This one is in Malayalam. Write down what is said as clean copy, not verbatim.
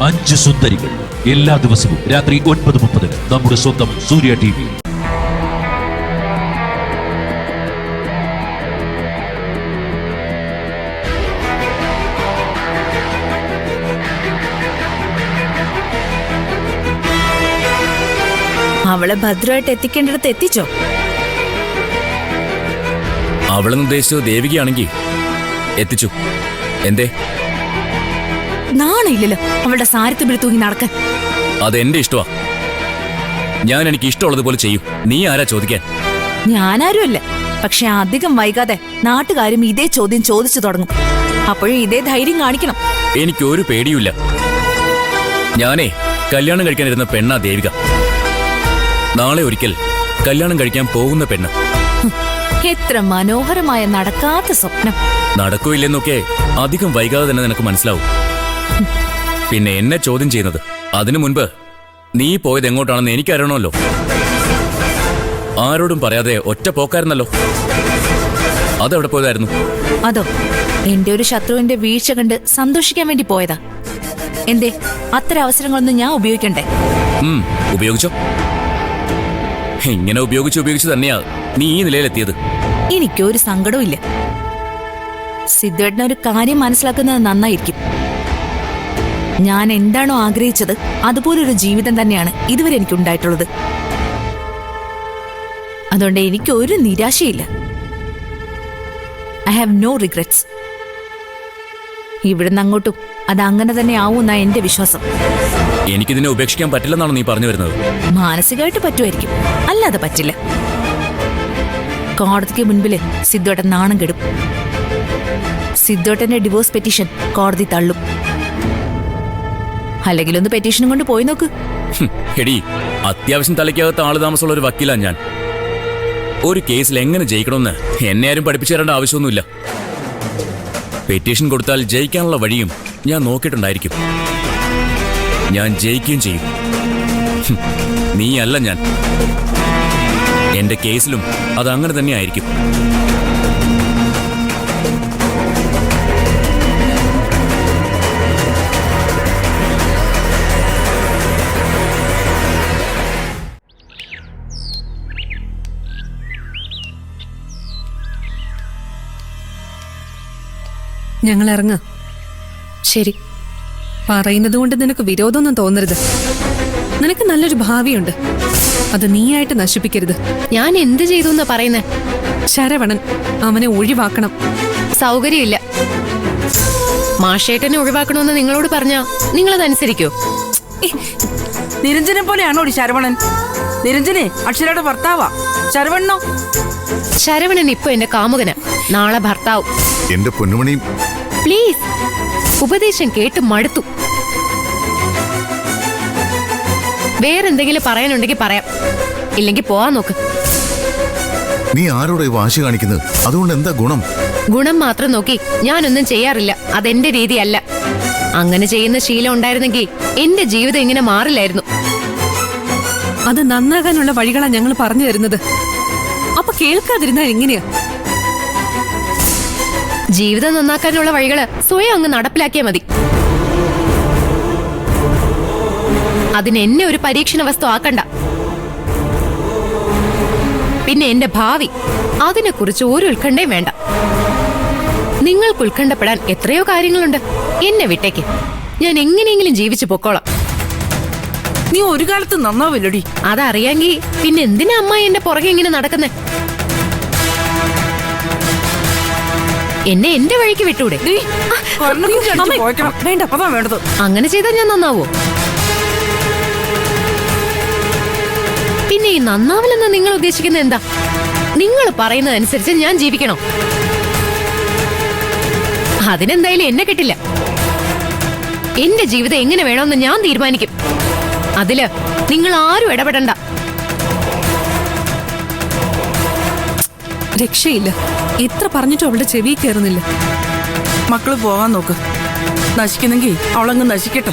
5 സുന്ദരികൾ. എല്ലാ ദിവസവും രാത്രി 9:30 നമ്മുടെ സ്വന്തം സൂര്യ TV. അവളെ ഭദ്രമായിട്ട് എത്തിക്കേണ്ടിടത്ത് എത്തിച്ചോ? അവളെന്ന് ഉദ്ദേശിച്ചത് ദേവികയാണെങ്കിൽ എത്തിച്ചു. എന്തേ? നാണയില്ലല്ലോ അവളുടെ സാരത്തുമ്പിൽ തൂങ്ങി നടക്കാൻ. അതെന്റെ ഇഷ്ടമാ. ഞാൻ എനിക്ക് ഇഷ്ടമുള്ളതുപോലെ ചെയ്യും. നീ ആരാ ചോദിക്കാൻ? ഞാനാരുമല്ല. പക്ഷെ അധികം വൈകാതെ നാട്ടുകാരും ഇതേ ചോദ്യം ചോദിച്ചു തുടങ്ങും. അപ്പോഴും ഇതേ ധൈര്യം കാണിക്കണം. എനിക്കൊരു പേടിയുമില്ല. ഞാനേ കല്യാണം കഴിക്കാനിരുന്ന പെണ്ണാ ദേവിക. നാളെ ഒരിക്കൽ കല്യാണം കഴിക്കാൻ പോകുന്ന പെണ്ണ്. എത്ര മനോഹരമായ നടക്കാത്ത സ്വപ്നം. നടക്കൂല്ലെന്നൊക്കെ അധികം വൈകാതെ തന്നെ നിനക്ക് മനസ്സിലാവും. പിന്നെ എന്നെ ചോദ്യം ചെയ്യുന്നത് അതിനു മുൻപ് നീ പോയത് എങ്ങോട്ടാണെന്ന് എനിക്കറിയണമല്ലോ. ആരോടും പറയാതെ ഒറ്റ പോക്കായിരുന്നല്ലോ. അതെവിടെ പോയതായിരുന്നു? അതോ എന്റെ ഒരു ശത്രുവിന്റെ വീഴ്ച കണ്ട് സന്തോഷിക്കാൻ വേണ്ടി പോയതാ. എന്തേ അത്തരം അവസരങ്ങളൊന്നും ഞാൻ ഉപയോഗിക്കണ്ടേ? ഉപയോഗിച്ചോ. ഇങ്ങനെ ഉപയോഗിച്ചു തന്നെയാ നീ ഈ നിലയിലെത്തിയത്. എനിക്കൊരു സങ്കടവും ഇല്ല. സിദ്ധുവേട്ടനൊരു കാര്യം മനസ്സിലാക്കുന്നത് നന്നായിരിക്കും. ഞാൻ എന്താണോ ആഗ്രഹിച്ചത് അതുപോലൊരു ജീവിതം തന്നെയാണ് ഇതുവരെ എനിക്കുണ്ടായിട്ടുള്ളത്. അതുകൊണ്ട് എനിക്ക് ഒരു നിരാശയില്ല. I have no regrets. ഇവിടുന്ന് അങ്ങോട്ടും അത് അങ്ങനെ തന്നെ ആവുമെന്നാ എന്റെ വിശ്വാസം. എനിക്കിതിനെ ഉപേക്ഷിക്കാൻ പറ്റില്ലെന്നാണ് നീ പറഞ്ഞു വരുന്നത്? മാനസികമായിട്ട് പറ്റുമായിരിക്കും, അല്ലാതെ പറ്റില്ല. കോടതിക്ക് മുൻപില് സിദ്ധുവേട്ടൻ നാണം കെടും. സിദ്ധുവേട്ടന്റെ ഡിവോഴ്സ് പെറ്റീഷൻ കോടതി തള്ളും. അല്ലെങ്കിൽ ഒന്ന് പെറ്റീഷനും കൊണ്ട് പോയി നോക്ക്. എടി, അത്യാവശ്യം തലയ്ക്കകത്ത് ആള് താമസമുള്ള ഒരു വക്കീലാണ് ഞാൻ. ഒരു കേസിൽ എങ്ങനെ ജയിക്കണമെന്ന് എന്നെ ആരും പഠിപ്പിച്ചു തരേണ്ട ആവശ്യമൊന്നുമില്ല. പെറ്റീഷൻ കൊടുത്താൽ ജയിക്കാനുള്ള വഴിയും ഞാൻ നോക്കിയിട്ടുണ്ടായിരിക്കും. ഞാൻ ജയിക്കുകയും ചെയ്യും. നീയല്ല ഞാൻ. എന്റെ കേസിലും അത് അങ്ങനെ തന്നെ ആയിരിക്കും. ഞങ്ങൾ ഇറങ്ങ. ശരി. പറയുന്നത് കൊണ്ട് നിനക്ക് വിരോധമൊന്നും തോന്നരുത്. നിനക്ക് നല്ലൊരു ഭാവിയുണ്ട്. അത് നീയായിട്ട് നശിപ്പിക്കരുത്. ഞാൻ എന്ത് ചെയ്തു എന്നാ പറയുന്നേ? ശരവണൻ, അവനെ ഒഴിവാക്കണം. സൗകര്യമില്ല. മാഷേട്ടനെ ഒഴിവാക്കണമെന്ന് നിങ്ങളോട് പറഞ്ഞാ നിങ്ങളതനുസരിക്കോ? നിരഞ്ജനെ പോലെയാണോ ശരവണൻ? നിരഞ്ജനെ അക്ഷരയുടെ ഭർത്താവാ. ശരവണനോ? ശരവണൻ ഇപ്പൊ എന്റെ കാമുകന, നാളെ ഭർത്താവും. എന്റെ പൊന്നുമണി, പ്ലീസ്, ഉപദേശം കേട്ട് മടുത്തു. വേറെന്തെങ്കിലും പറയാനുണ്ടെങ്കിൽ പറയാം, ഇല്ലെങ്കിൽ പോവാൻ നോക്ക്. നീ ആരോടെ വാശി കാണിക്കുന്നത്? അതുകൊണ്ട് എന്താ ഗുണം? ഗുണം മാത്രം നോക്കി ഞാനൊന്നും ചെയ്യാറില്ല. അതെന്റെ രീതിയല്ല. അങ്ങനെ ചെയ്യുന്ന ശീലം ഉണ്ടായിരുന്നെങ്കിൽ എന്റെ ജീവിതം ഇങ്ങനെ മാറില്ലായിരുന്നു. അത് നന്നാകാനുള്ള വഴികളാ ഞങ്ങൾ പറഞ്ഞു തരുന്നത്. അപ്പൊ കേൾക്കാതിരുന്നാ എങ്ങനെയാ? ജീവിതം നന്നാക്കാനുള്ള വഴികള് സ്വയം അങ്ങ് നടപ്പിലാക്കിയാ മതി. അതിന് എന്നെ ഒരു പരീക്ഷണ വസ്തു ആക്കണ്ട. പിന്നെ എന്റെ ഭാവി, അതിനെക്കുറിച്ച് ഒരു ഉത്കണ്ഠയും വേണ്ട. നിങ്ങൾക്ക് ഉത്കണ്ഠപ്പെടാൻ എത്രയോ കാര്യങ്ങളുണ്ട്. എന്നെ വിട്ടേക്ക്, ഞാൻ എങ്ങനെയെങ്കിലും ജീവിച്ചു പൊക്കോളാം. നീ ഒരു കാലത്ത് നന്നാവില്ലടി. അതറിയാങ്കി പിന്നെ എന്തിനാ അമ്മ എന്റെ പുറകെ ഇങ്ങനെ നടക്കുന്നേ? എന്നെ എന്റെ വഴിക്ക് വിട്ടൂടെ? വേണ്ട, അതാ വേണ്ടത്. അങ്ങനെ ചെയ്താൽ ഞാൻ നന്നാവോ? പിന്നെ ഈ നന്നാവില്ലെന്ന് നിങ്ങൾ ഉദ്ദേശിക്കുന്നത് എന്താ? നിങ്ങൾ പറയുന്നതനുസരിച്ച് ഞാൻ ജീവിക്കണോ? അതിനെന്തായാലും എന്നെ കിട്ടില്ല. എന്റെ ജീവിതം എങ്ങനെ വേണമെന്ന് ഞാൻ തീരുമാനിക്കും. അതില് നിങ്ങൾ ആരും ഇടപെടണ്ട. രക്ഷയില്ല. എത്ര പറഞ്ഞിട്ടും അവളുടെ ചെവി കയറുന്നില്ല. മക്കള് പോകാൻ നോക്ക്. നശിക്കുന്നെങ്കിൽ അവളങ്ങ് നശിക്കട്ടെ.